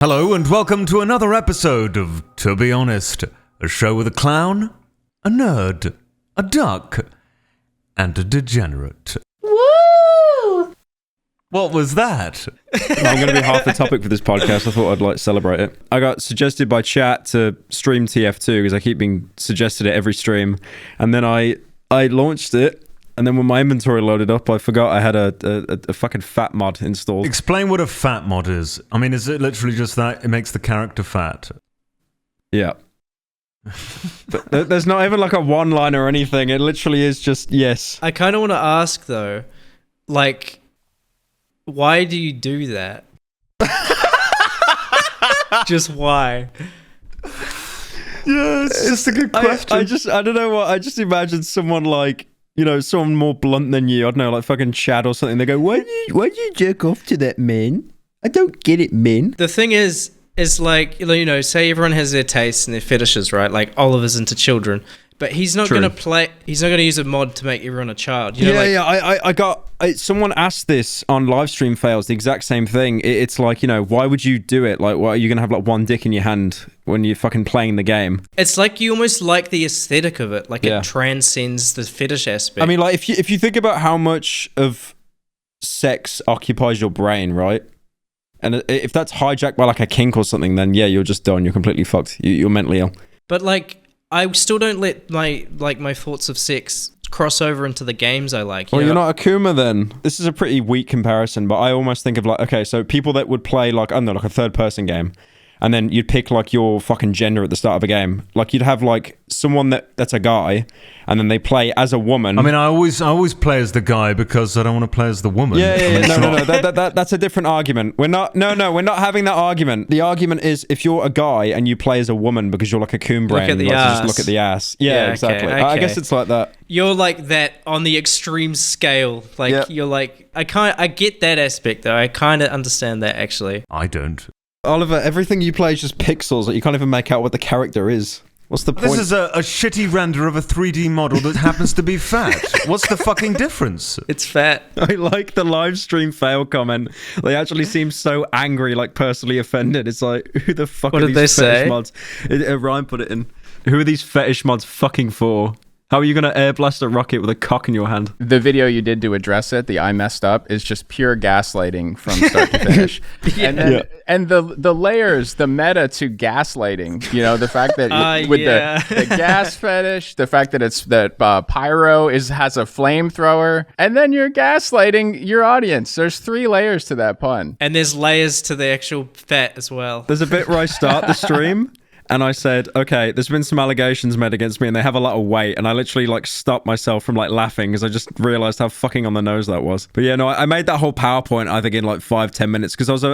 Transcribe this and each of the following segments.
Hello and welcome to another episode of To Be Honest, a show with a clown, a nerd, a duck, and a degenerate. Woo! What was that? I'm going to be half the topic for this podcast. I thought I'd celebrate it. I got suggested by chat to stream TF2 because I keep being suggested at every stream, and then I launched it. And then when my inventory loaded up, I forgot I had a fucking fat mod installed. Explain what a fat mod is. I mean, is it literally just that it makes the character fat? Yeah. But there's not even like a one-liner or anything. It literally is just yes. I kind of want to ask though, like, why do you do that? Just why? Yeah, it's just a good question. I don't know what. I just imagine someone like, you know, someone more blunt than you. I don't know, like fucking Chad or something. They go, why'd you jerk off to that, man? I don't get it, man. The thing is like, you know, say everyone has their tastes and their fetishes, right? Like Oliver's into children, but he's not going to use a mod to make everyone a child. You know, someone asked this on live stream fails, the exact same thing. It's like, you know, why would you do it? Like, why are you going to have like one dick in your hand when you're fucking playing the game? It's like you almost like the aesthetic of it. Like it transcends the fetish aspect. I mean, like if you think about how much of sex occupies your brain, right? And if that's hijacked by like a kink or something, then yeah, you're just done. You're completely fucked. You're mentally ill. But like, I still don't let my thoughts of sex cross over into the games I like. You're not a Kuma then. This is a pretty weak comparison, but I almost think of like, okay, so people that would play like, I don't know, like a third person game, and then you'd pick like your fucking gender at the start of a game. Like you'd have like someone that's a guy, and then they play as a woman. I mean, I always play as the guy because I don't want to play as the woman. No. That's a different argument. We're not having that argument. The argument is if you're a guy and you play as a woman because you're like a coon brain, look at the ass. Just look at the ass. Yeah, exactly. Okay. I guess it's like that. You're like that on the extreme scale. Like you're like, I get that aspect though. I kind of understand that actually. I don't. Oliver, everything you play is just pixels that you can't even make out what the character is. What's the point? This is a shitty render of a 3D model that happens to be fat. What's the fucking difference? It's fat. I like the live stream fail comment. They actually seem so angry, like personally offended. It's like, who the fuck are these fetish mods? Ryan put it in. Who are these fetish mods fucking for? How are you going to air blast a rocket with a cock in your hand? The video you did to address it, the I messed up, is just pure gaslighting from start to finish. And the layers, the meta to gaslighting, you know, the fact that the gas fetish, the fact that Pyro has a flamethrower, and then you're gaslighting your audience. There's 3 layers to that pun. And there's layers to the actual fat as well. There's a bit where I start the stream and I said, okay, there's been some allegations made against me and they have a lot of weight. And I literally like stopped myself from like laughing because I just realized how fucking on the nose that was. But yeah, no, I made that whole PowerPoint, I think in like 5-10 minutes because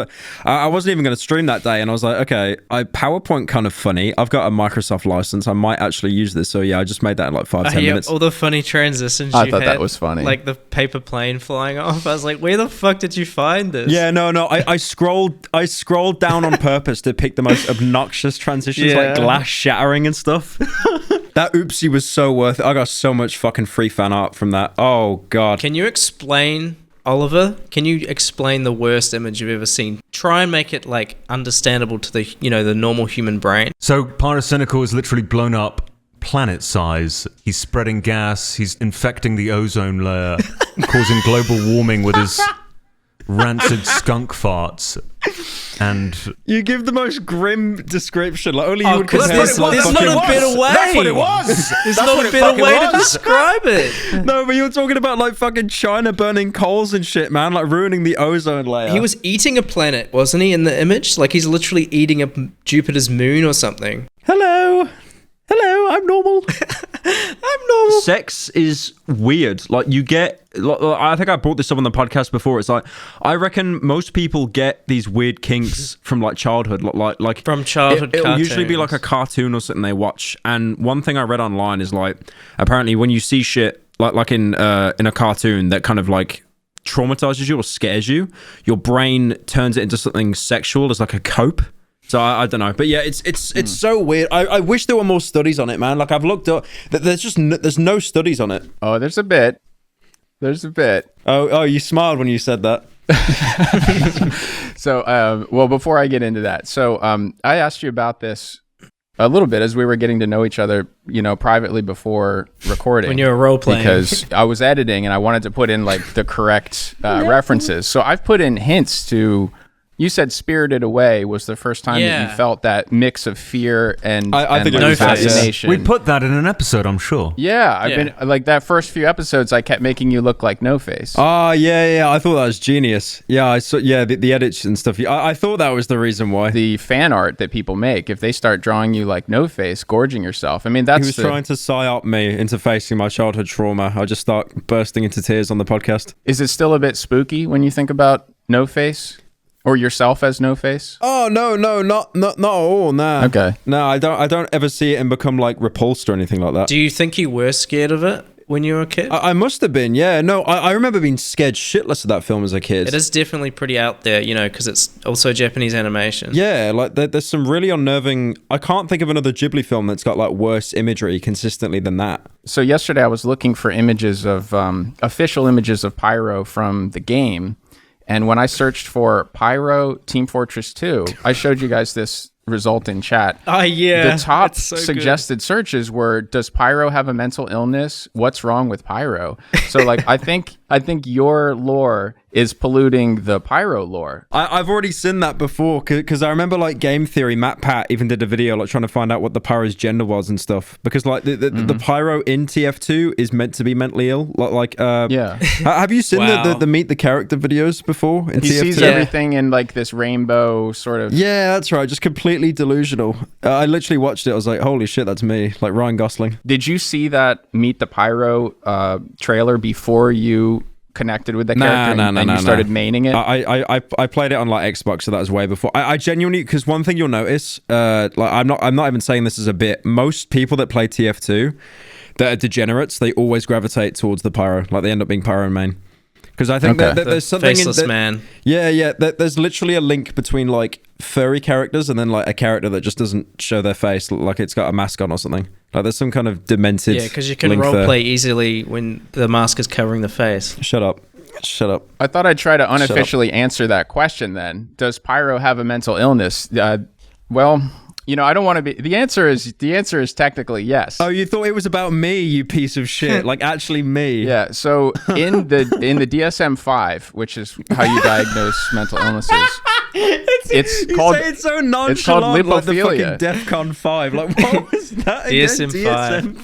I wasn't even going to stream that day. And I was like, okay, PowerPoint kind of funny. I've got a Microsoft license. I might actually use this. So yeah, I scrolled that in like 5-10 minutes. All the funny transitions I thought that was funny. Like the paper plane flying off. I was like, where the fuck did you find this? Yeah, no. I scrolled down on purpose to pick the most obnoxious transitions, like glass shattering and stuff. That oopsie was so worth it. I got so much fucking free fan art from that. Oh god. Can you explain, Oliver? Can you explain the worst image you've ever seen? Try and make it like understandable to the, you know, the normal human brain. So Pyrocynical is literally blown up planet size. He's spreading gas. He's infecting the ozone layer, causing global warming with his rancid skunk farts. And you give the most grim description. Like only you would compare. There's not a better way. That's what it was. There's not a better way to describe it. No, but you were talking about like fucking China burning coals and shit, man. Like ruining the ozone layer. He was eating a planet, wasn't he? In the image, like he's literally eating a Jupiter's moon or something. Hello, I'm normal. I'm normal. Sex is weird. Like you get, I think I brought this up on the podcast before. It's like, I reckon most people get these weird kinks from like childhood, like from childhood. It'll usually be like a cartoon or something they watch. And one thing I read online is like, apparently when you see shit like in a cartoon that kind of like traumatizes you or scares you, your brain turns it into something sexual as like a cope. So I don't know, but yeah, it's so weird. I wish there were more studies on it, man. Like I've looked up, there's no studies on it. Oh, there's a bit. Oh, you smiled when you said that. So, well, before I get into that, so I asked you about this a little bit as we were getting to know each other, privately before recording. When you were role playing. Because I was editing and I wanted to put in like the correct references. So I've put in hints to. You said Spirited Away was the first time that you felt that mix of fear and fascination. We put that in an episode, I'm sure. Yeah, I've been like that first few episodes. I kept making you look like No Face. Oh yeah. I thought that was genius. Yeah, I saw. Yeah, the edits and stuff. I thought that was the reason why. The fan art that people make, if they start drawing you like No Face, gorging yourself. I mean, that's he was trying to psyop me into facing my childhood trauma. I just start bursting into tears on the podcast. Is it still a bit spooky when you think about No Face? Or yourself as No Face? Oh no, not at all. Nah. Okay. No, I don't ever see it and become like repulsed or anything like that. Do you think you were scared of it when you were a kid? I must have been. Yeah. No, I remember being scared shitless of that film as a kid. It is definitely pretty out there, because it's also Japanese animation. Yeah, like there's some really unnerving. I can't think of another Ghibli film that's got like worse imagery consistently than that. So yesterday I was looking for images of official images of Pyro from the game. And when I searched for Pyro Team Fortress 2, I showed you guys this result in chat. Oh, yeah. The top suggested searches were, does Pyro have a mental illness? What's wrong with Pyro? So, like, I think your lore is polluting the Pyro lore. I've already seen that before, because I remember, like, Game Theory, Matt Pat even did a video, like, trying to find out what the Pyro's gender was and stuff. Because, like, the Pyro in TF2 is meant to be mentally ill. Yeah. Have you seen the Meet the Character videos before in he TF2? Sees everything in, like, this rainbow sort of... Yeah, that's right. Just completely delusional. I literally watched it. I was like, holy shit, that's me. Like, Ryan Gosling. Did you see that Meet the Pyro trailer before you connected with the character and you started maining it? I played it on like Xbox, so that was way before. I genuinely, because one thing you'll notice, like I'm not even saying this as a bit. Most people that play TF2 that are degenerates, they always gravitate towards the Pyro. Like they end up being Pyro main. Because I think that there's something faceless man. Yeah. There's literally a link between like furry characters and then like a character that just doesn't show their face, like it's got a mask on or something. Like there's some kind of demented. Yeah, because you can roleplay easily when the mask is covering the face. Shut up. I thought I'd try to unofficially answer that question. Then, does Pyro have a mental illness? Well. I don't want to be. The answer is technically yes. Oh, you thought it was about me, you piece of shit? Like actually me? Yeah. So in the DSM-5, which is how you diagnose mental illnesses, it's called. It's so nonchalant. It's called lipophilia. Like the fucking DEFCON 5. Like what was that again? DSM-5.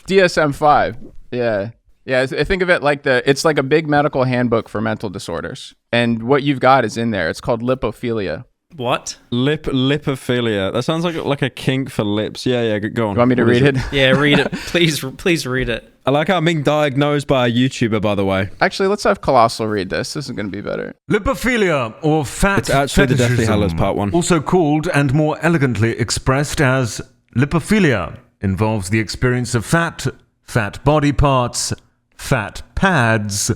DSM-5. Yeah. Yeah, I think of it like it's like a big medical handbook for mental disorders, and what you've got is in there. It's called lipophilia. What? Lipophilia. That sounds like a kink for lips. Yeah, go on. You want me to read it? Yeah, read it. Please read it. I like how I'm being diagnosed by a YouTuber, by the way. Actually, let's have Colossal read this. This is going to be better. Lipophilia, or fat It's actually the Deathly Hallows Part 1. Also called and more elegantly expressed as lipophilia, involves the experience of fat body parts, fat pads,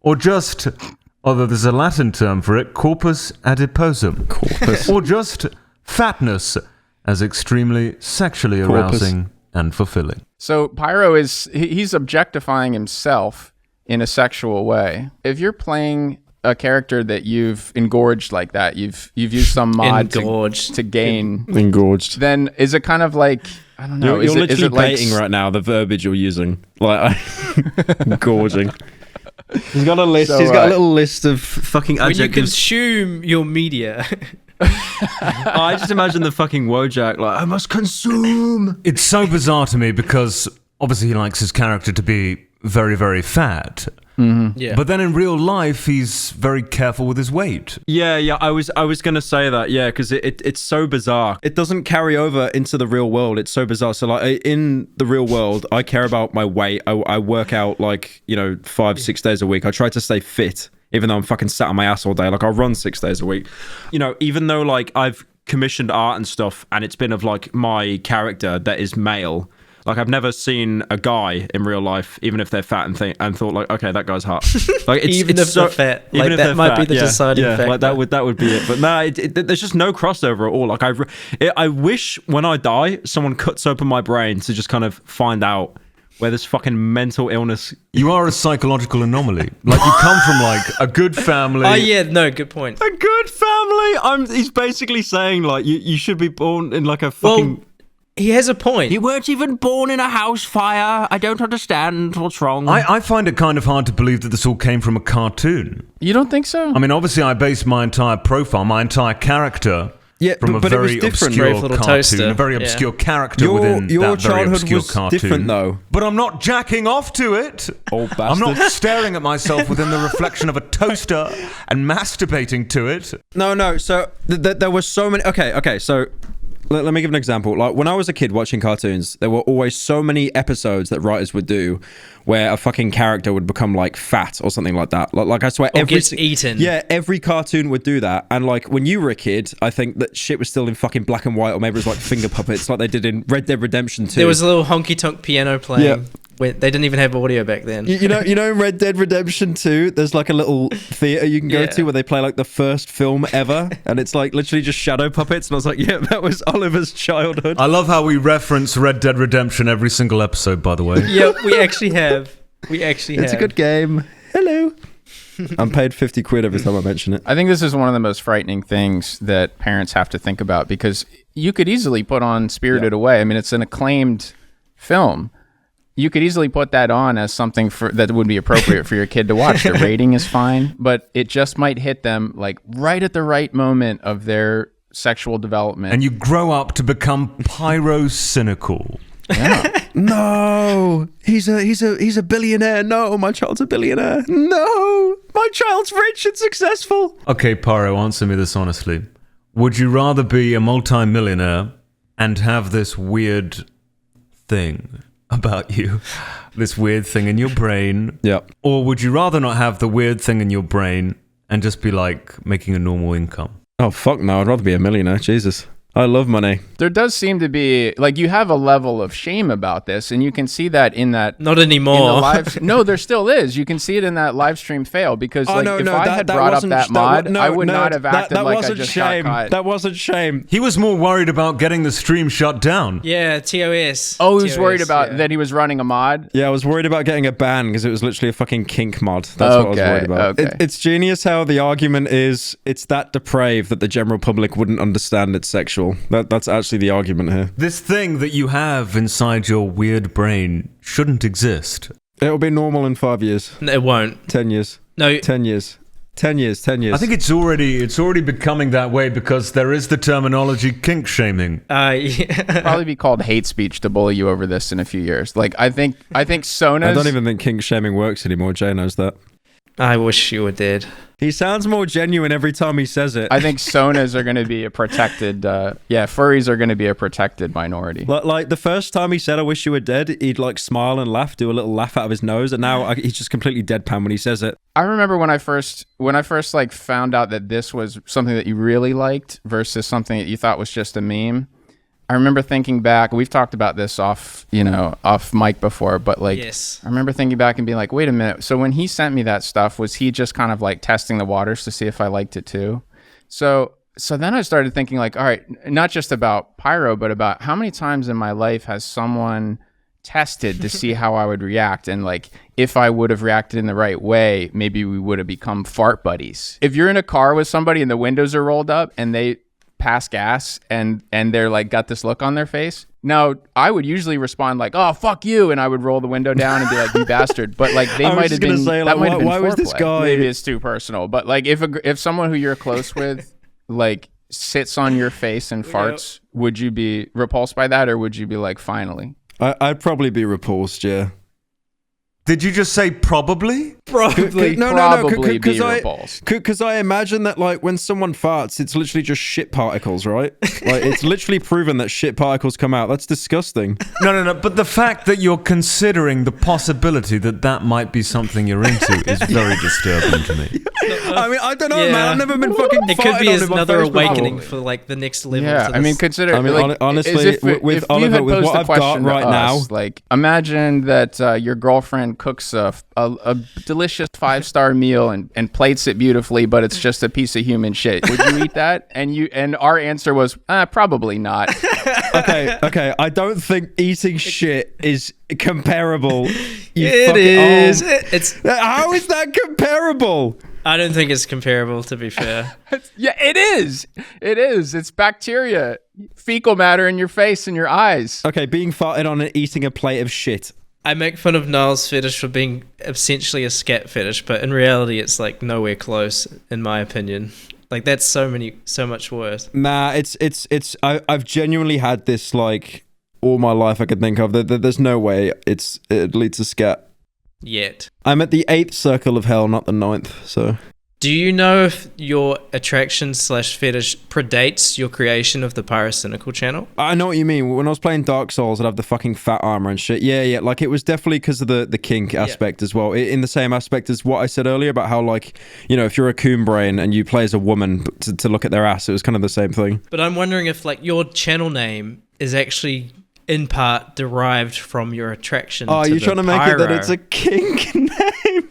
or just... although there's a Latin term for it, corpus adiposum. Corpus. Or just fatness as extremely sexually arousing and fulfilling. So Pyro he's objectifying himself in a sexual way. If you're playing a character that you've engorged like that, you've used some mod to gain... Engorged. Then is it kind of like... I don't know. You're literally baiting right now, the verbiage you're using. Like, engorging. He's got a list. So, he's got a little list of fucking adjectives. When you consume your media. I just imagine the fucking Wojak, like, I must consume. It's so bizarre to me because obviously he likes his character to be very, very fat. Mm-hmm. Yeah. But then in real life, he's very careful with his weight. Yeah. I was going to say that, yeah, because it's so bizarre. It doesn't carry over into the real world. It's so bizarre. So, like, in the real world, I care about my weight. I work out, like, 5-6 days a week. I try to stay fit, even though I'm fucking sat on my ass all day. Like, I'll run 6 days a week. Even though, like, I've commissioned art and stuff, and it's been of, like, my character that is male. Like, I've never seen a guy in real life, even if they're fat, and thought, like, okay, that guy's hot. Like, even if they're fat. Like, that might be the deciding factor. Like, that would be it. But no, there's just no crossover at all. Like, I wish when I die, someone cuts open my brain to just kind of find out where this fucking mental illness... You are a psychological anomaly. Like, you come from, like, a good family. Oh, yeah, no, good point. A good family? He's basically saying, like, you should be born in, like, a fucking... Well, he has a point. You weren't even born in a house fire. I don't understand what's wrong. I find it kind of hard to believe that this all came from a cartoon. You don't think so? I mean, obviously, I base my entire profile, my entire character... Yeah, from a very obscure cartoon, toaster. a very obscure character within your that very childhood obscure was cartoon. different, though. But I'm not jacking off to it. Old bastard. I'm not staring at myself within the reflection of a toaster and masturbating to it. No. So there were so many. Okay. So let me give an example. Like when I was a kid watching cartoons, there were always so many episodes that writers would do where a fucking character would become like fat or something like that. Like I swear, gets eaten. Yeah, every cartoon would do that. And like when you were a kid, I think that shit was still in fucking black and white, or maybe it was like finger puppets, like they did in Red Dead Redemption 2. There was a little honky tonk piano playing. Yeah. They didn't even have audio back then. You know, in Red Dead Redemption 2, there's like a little theater you can go to where they play like the first film ever, and it's like literally just shadow puppets. And I was like, yeah, that was Oliver's childhood. I love how we reference Red Dead Redemption every single episode, by the way. Yeah, we actually have. It's a good game. Hello. I'm paid 50 quid every time I mention it. I think this is one of the most frightening things that parents have to think about, because you could easily put on Spirited Away. I mean, it's an acclaimed film. You could easily put that on as something that would be appropriate for your kid to watch. The rating is fine, but it just might hit them like right at the right moment of their sexual development. And you grow up to become pyrocynical. Yeah. No, he's a billionaire. No, my child's a billionaire. No, my child's rich and successful. Okay, Pyro, answer me this honestly. Would you rather be a multi-millionaire and have this weird thing about you, this weird thing in your brain? Yeah. Or would you rather not have the weird thing in your brain and just be like making a normal income? Oh, fuck no. I'd rather be a millionaire. Jesus. I love money. There does seem to be, like, you have a level of shame about this, and you can see that in that... Not anymore. No, there still is. You can see it in that live stream fail, because if I had brought up that mod, I would not have acted like I just got caught. That wasn't shame. He was more worried about getting the stream shut down. Yeah, TOS. Oh, he was worried about that he was running a mod? Yeah, I was worried about getting a ban because it was literally a fucking kink mod. That's what I was worried about. Okay. It's genius how the argument is it's that depraved that the general public wouldn't understand it's sexual. That's actually the argument here. This thing that you have inside your weird brain shouldn't exist. It'll be normal in 5 years. No, it won't. 10 years. No. 10 years. 10 years. 10 years. I think it's already becoming that way because there is the terminology kink shaming. Yeah. Probably be called hate speech to bully you over this in a few years. Like I think Sona's... I don't even think kink shaming works anymore. Jay knows that. I wish you were dead. He sounds more genuine every time he says it. I think sonas are going to be a protected... furries are going to be a protected minority. Like the first time he said, I wish you were dead, he'd like smile and laugh, do a little laugh out of his nose, and now he's just completely deadpan when he says it. I remember when I first like found out that this was something that you really liked versus something that you thought was just a meme. I remember thinking back, we've talked about this off mic before, but like, yes. I remember thinking back and being like, wait a minute. So when he sent me that stuff, was he just kind of like testing the waters to see if I liked it too? So then I started thinking like, all right, not just about Pyro, but about how many times in my life has someone tested to see how I would react, and like if I would have reacted in the right way, maybe we would have become fart buddies. If you're in a car with somebody and the windows are rolled up and they pass gas and they're like got this look on their face, now I would usually respond like, oh fuck you, and I would roll the window down and be like, you bastard. But like they might have been say, that like, might have been why was this guy, maybe it's too personal, but like if someone who you're close with like sits on your face and farts, would you be repulsed by that, or would you be like, finally? I'd probably be repulsed. Yeah. Did you just say probably? Probably. Probably be repulsed. Because I imagine that like when someone farts, it's literally just shit particles, right? Like it's literally proven that shit particles come out. That's disgusting. No. But the fact that you're considering the possibility that might be something you're into is very disturbing to me. I mean, I don't know, man. I've never been fucking farted. It could be another awakening before. for like the next level. Yeah, I mean, consider. I mean, like, honestly, with Oliver, with what I've got right now, like imagine that your girlfriend Dolan cooks a delicious 5-star meal and plates it beautifully, but it's just a piece of human shit, would you eat that? And our answer was probably not. Okay. I don't think eating shit is comparable. It is. How is that comparable? I don't think it's comparable, to be fair. Yeah, it is. It is. It's bacteria, fecal matter in your face and your eyes. Okay, being farted on and eating a plate of shit. I make fun of Niall's fetish for being essentially a scat fetish, but in reality, it's like nowhere close, in my opinion. Like that's so much worse. Nah, I've genuinely had this like all my life I could think of. There's no way it leads to scat. Yet. I'm at the 8th circle of hell, not the 9th, so. Do you know if your attraction / fetish predates your creation of the Pyrocynical channel? I know what you mean. When I was playing Dark Souls, I'd have the fucking fat armor and shit. Yeah. Like, it was definitely because of the kink aspect as well. In the same aspect as what I said earlier about how, like, you know, if you're a coon brain and you play as a woman to look at their ass, it was kind of the same thing. But I'm wondering if, like, your channel name is actually in part derived from your attraction to the you're trying to make pyro. it that it's a kink name?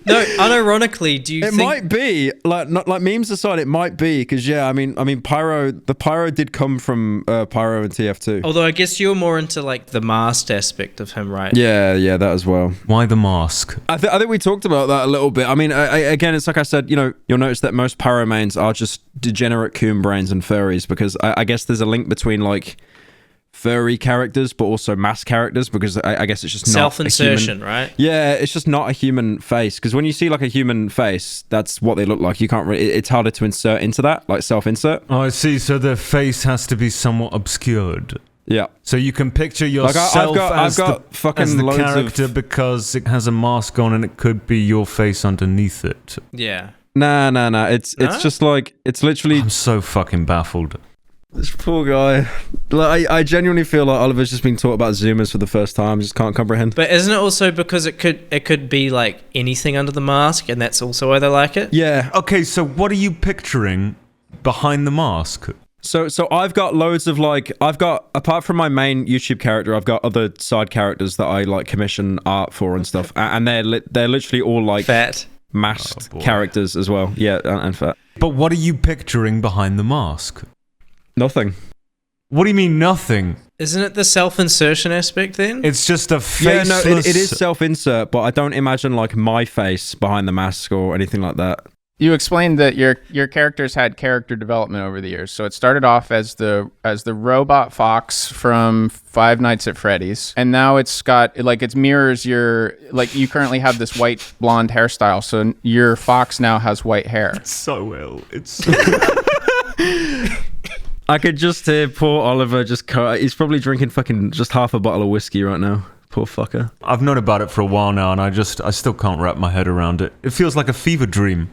No, unironically, do you think... It might be. Like memes aside, it might be. Because, yeah, I mean, the pyro did come from Pyro and TF2. Although I guess you're more into, like, the masked aspect of him, right? Yeah, that as well. Why the mask? I think we talked about that a little bit. I mean, again, it's like I said, you know, you'll notice that most pyro mains are just degenerate coon brains and furries. Because I guess there's a link between, like... furry characters, but also mass characters, because I guess it's just not self-insertion, right? Yeah, it's just not a human face. Because when you see like a human face, that's what they look like. You can't really. It's harder to insert into that, like self-insert. Oh, I see. So the face has to be somewhat obscured. Yeah. So you can picture yourself as the character because it has a mask on and it could be your face underneath it. Yeah. Nah. It's just like it's literally. I'm so fucking baffled. This poor guy. Like, I genuinely feel like Oliver's just been taught about Zoomers for the first time. Just can't comprehend. But isn't it also because it could be like anything under the mask, and that's also why they like it? Yeah. Okay, so what are you picturing behind the mask? So I've got loads of apart from my main YouTube character, I've got other side characters that I like commission art for and stuff, and they're literally all like fat masked characters as well. Yeah, and fat. But what are you picturing behind the mask? Nothing. What do you mean nothing? Isn't it the self-insertion aspect then? It's just a faceless... Yeah, no, it is self-insert, but I don't imagine like my face behind the mask or anything like that. You explained that your characters had character development over the years. So it started off as the robot fox from Five Nights at Freddy's, and now it's got like it mirrors your you currently have this white blonde hairstyle. So your fox now has white hair. It's so ill. It's so I could just hear poor Oliver he's probably drinking fucking just half a bottle of whiskey right now. Poor fucker. I've known about it for a while now, and I still can't wrap my head around it. It feels like a fever dream.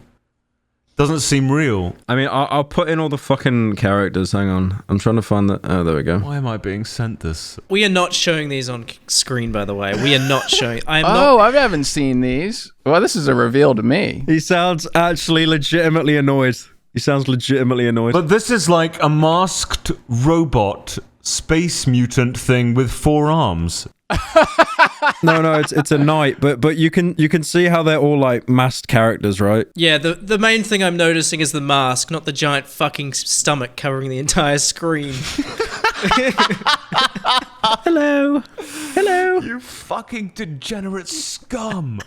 Doesn't seem real. I mean, I'll put in all the fucking characters. Hang on. I'm trying to find that. Oh, there we go. Why am I being sent this? We are not showing these on screen, by the way. We are not showing... I haven't seen these. Well, this is a reveal to me. He sounds actually legitimately annoyed. But this is like a masked robot space mutant thing with 4 arms. No, it's a knight, but you can see how they're all like masked characters, right? Yeah, the main thing I'm noticing is the mask, not the giant fucking stomach covering the entire screen. Hello. You fucking degenerate scum.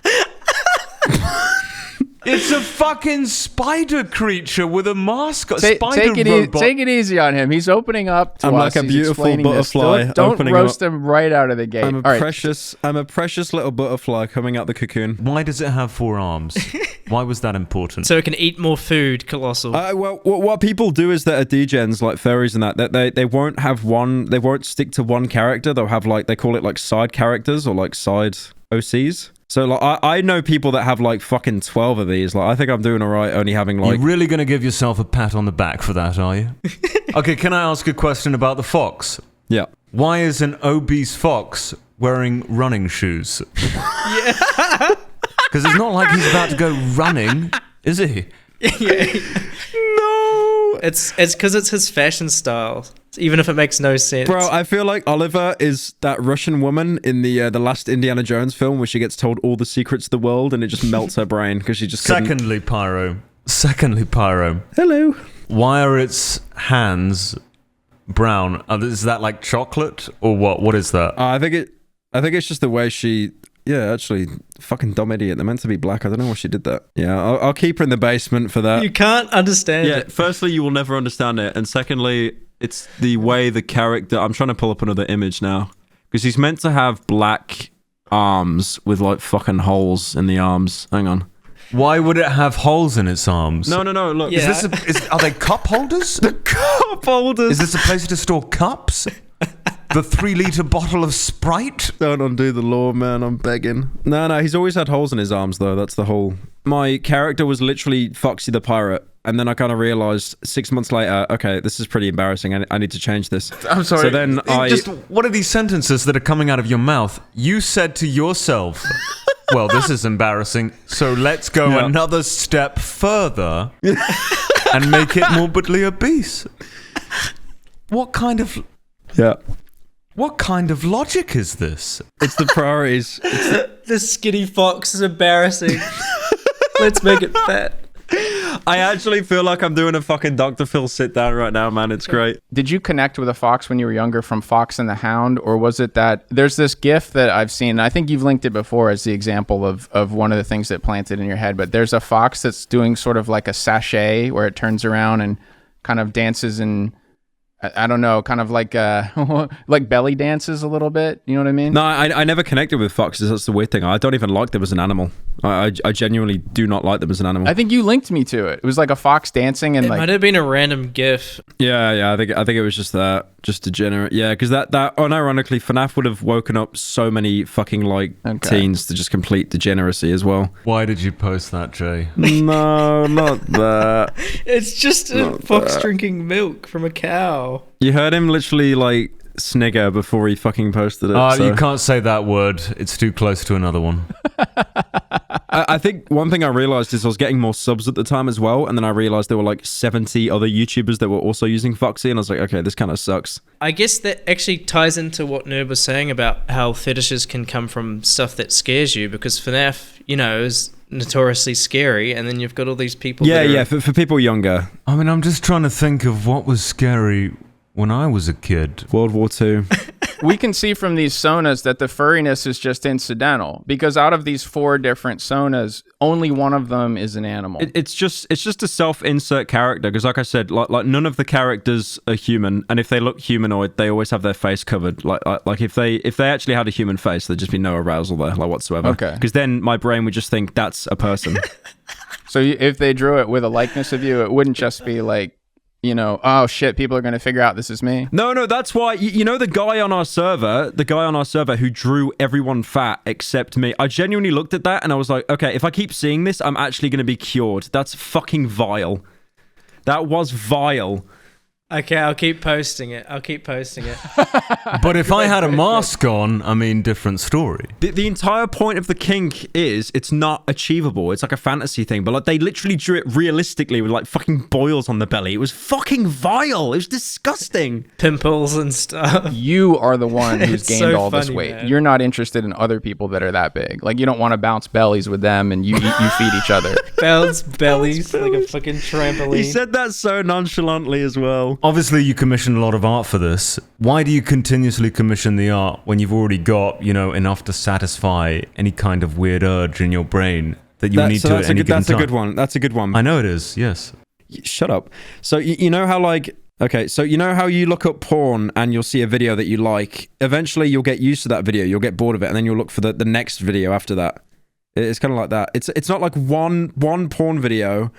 It's a fucking spider creature with a mask. Take it easy on him. He's opening up to I'm us. like a beautiful butterfly. Don't roast him right out of the gate. I'm a precious little butterfly coming out the cocoon. Why does it have 4 arms? Why was that important? So it can eat more food, Colossal. Well, what people do is that are degens, like furries and that they won't have one. They won't stick to one character. They'll have like, they call it like side characters or like side OCs. So like I know people that have like fucking 12 of these. Like I think I'm doing all right only having like... You're really going to give yourself a pat on the back for that, are you? Okay, can I ask a question about the fox? Yeah. Why is an obese fox wearing running shoes? Yeah. Because it's not like he's about to go running, is he? Yeah. No. It's because it's his fashion style, even if it makes no sense. Bro, I feel like Oliver is that Russian woman in the last Indiana Jones film where she gets told all the secrets of the world and it just melts her brain because she just couldn't. Secondly, Pyro. Hello. Why are its hands brown? Is that like chocolate or what? What is that? I think it's just the way she. Yeah, actually, fucking dumb idiot. They're meant to be black. I don't know why she did that. Yeah, I'll keep her in the basement for that. You can't understand it. Firstly, you will never understand it, and secondly, it's the way the character. I'm trying to pull up another image now because he's meant to have black arms with like fucking holes in the arms. Hang on. Why would it have holes in its arms? No. Look, Yeah. Are they cup holders? the cup holders. Is this a place to store cups? The 3-liter bottle of Sprite? Don't undo the law, man. I'm begging. No. He's always had holes in his arms, though. That's the whole. My character was literally Foxy the Pirate. And then I kind of realized 6 months later, okay, this is pretty embarrassing. I need to change this. I'm sorry. So then what are these sentences that are coming out of your mouth? You said to yourself, well, this is embarrassing, so let's go another step further and make it morbidly obese. What kind of logic is this? It's the priorities. This skinny fox is embarrassing. Let's make it fat. I actually feel like I'm doing a fucking Dr. Phil sit down right now, man. It's great. Did you connect with a fox when you were younger from Fox and the Hound, or was it that there's this GIF that I've seen, and I think you've linked it before as the example of one of the things that planted in your head, but there's a fox that's doing sort of like a sachet where it turns around and kind of dances and I don't know, kind of like like belly dances a little bit. You know what I mean? No, I never connected with foxes. That's the weird thing. I don't even like them as an animal. I genuinely do not like them as an animal. I think you linked me to it. It was like a fox dancing and it might have been a random GIF. Yeah. I think it was just that, just degenerate. Yeah, because that unironically, FNAF would have woken up so many fucking teens to just complete degeneracy as well. Why did you post that, Jay? No, not that. It's just a fox drinking milk from a cow. You heard him literally snigger before he fucking posted it. You can't say that word. It's too close to another one. I think one thing I realized is I was getting more subs at the time as well, and then I realized there were 70 other YouTubers that were also using Foxy, and I was like, okay, this kind of sucks. I guess that actually ties into what Nerd was saying about how fetishes can come from stuff that scares you, because FNAF, is notoriously scary, and then you've got all these people for people younger. I mean, I'm just trying to think of what was scary when I was a kid. World War II. We can see from these sonas that the furriness is just incidental, because out of these 4 different sonas, only one of them is an animal. It's just a self-insert character, because like I said, like none of the characters are human, and if they look humanoid, they always have their face covered. Like if they actually had a human face, there'd just be no arousal there, whatsoever. Okay. Because then my brain would just think that's a person. So if they drew it with a likeness of you, it wouldn't just be oh shit, people are going to figure out this is me. No, that's why, the guy on our server who drew everyone fat except me, I genuinely looked at that and I was like, okay, if I keep seeing this, I'm actually going to be cured. That's fucking vile. That was vile. Okay, I'll keep posting it. But if I had a mask on, I mean, different story. The entire point of the kink is it's not achievable. It's like a fantasy thing, but they literally drew it realistically with fucking boils on the belly. It was fucking vile. It was disgusting. Pimples and stuff. You are the one who's gained so all this funny, weight. man. You're not interested in other people that are that big. You don't want to bounce bellies with them and you feed each other. Bounce bellies like a fucking trampoline. He said that so nonchalantly as well. Obviously, you commission a lot of art for this. Why do you continuously commission the art when you've already got, enough to satisfy any kind of weird urge in your brain that you need to at any given time? That's a good one. That's a good one. I know it is, yes. Shut up. So, you know how so you know how you look up porn and you'll see a video that you like? Eventually, you'll get used to that video. You'll get bored of it, and then you'll look for the next video after that. It's kind of like that. It's not like one porn video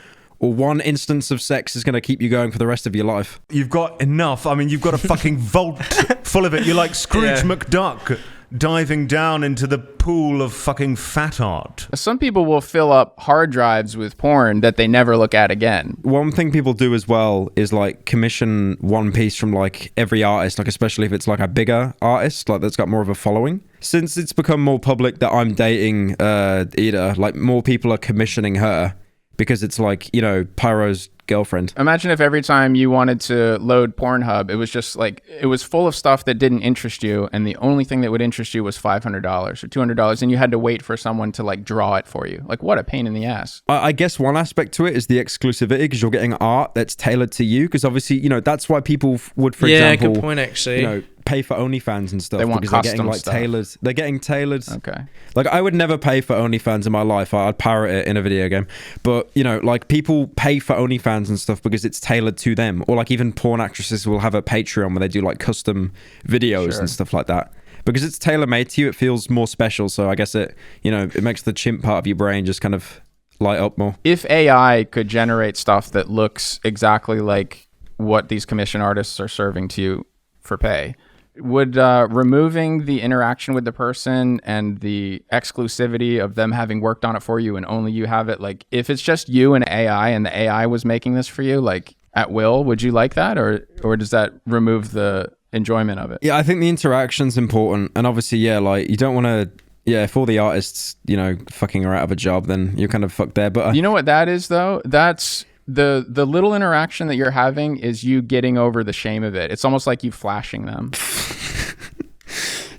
or one instance of sex is going to keep you going for the rest of your life. You've got enough. I mean, you've got a fucking vault full of it. You're like Scrooge McDuck diving down into the pool of fucking fat art. Some people will fill up hard drives with porn that they never look at again. One thing people do as well is commission one piece from every artist, especially if it's a bigger artist, that's got more of a following. Since it's become more public that I'm dating Ida, more people are commissioning her. Because it's Pyro's girlfriend. Imagine if every time you wanted to load Pornhub, it was just like, it was full of stuff that didn't interest you, and the only thing that would interest you was $500 or $200, and you had to wait for someone to like draw it for you. Like, what a pain in the ass. I guess one aspect to it is the exclusivity, because you're getting art that's tailored to you, because obviously, you know, that's why people would, for example, good point, actually. You know, pay for OnlyFans and stuff. They want because they're getting custom like stuff. tailored. They're getting tailored. Okay. Like, I would never pay for OnlyFans in my life. I'd pirate it in a video game. But, you know, like, people pay for OnlyFans and stuff because it's tailored to them. Or like even porn actresses will have a Patreon where they do like custom videos and stuff like that. Because it's tailor-made to you, it feels more special. So I guess it, you know, it makes the chimp part of your brain just kind of light up more. If AI could generate stuff that looks exactly like what these commission artists are serving to you for pay, would removing the interaction with the person and the exclusivity of them having worked on it for you and only you have it, like if it's just you and AI and the AI was making this for you, like at will, would you like that, or does that remove the enjoyment of it? Yeah, I think the interaction's important, and obviously, yeah, like you don't want to. Yeah, if all the artists, you know, fucking are out of a job, then you're kind of fucked there. But you know what that is, though? That's the little interaction that you're having is you getting over the shame of it. It's almost like you flashing them.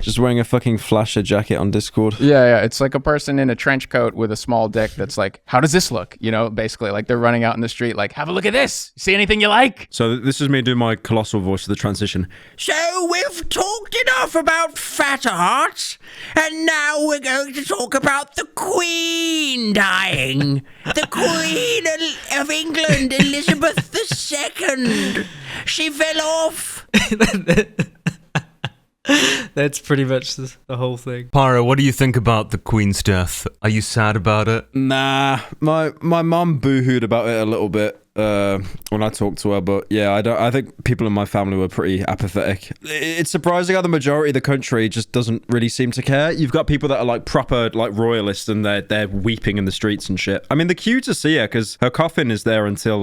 Just wearing a fucking flasher jacket on Discord. Yeah. It's like a person in a trench coat with a small dick that's like, how does this look? You know, basically, like they're running out in the street, like, have a look at this. See anything you like? So this is me doing my colossal voice of the transition. So we've talked enough about fat art, and now we're going to talk about the Queen dying. The Queen of England, Elizabeth II. She fell off. That's pretty much the whole thing. Pyro, what do you think about the Queen's death? Are you sad about it? Nah, my mum boo-hooed about it a little bit when I talked to her, but yeah, I think people in my family were pretty apathetic. It's surprising how the majority of the country just doesn't really seem to care. You've got people that are like proper like royalists, and they're weeping in the streets and shit. I mean, the queue to see her, because her coffin is there until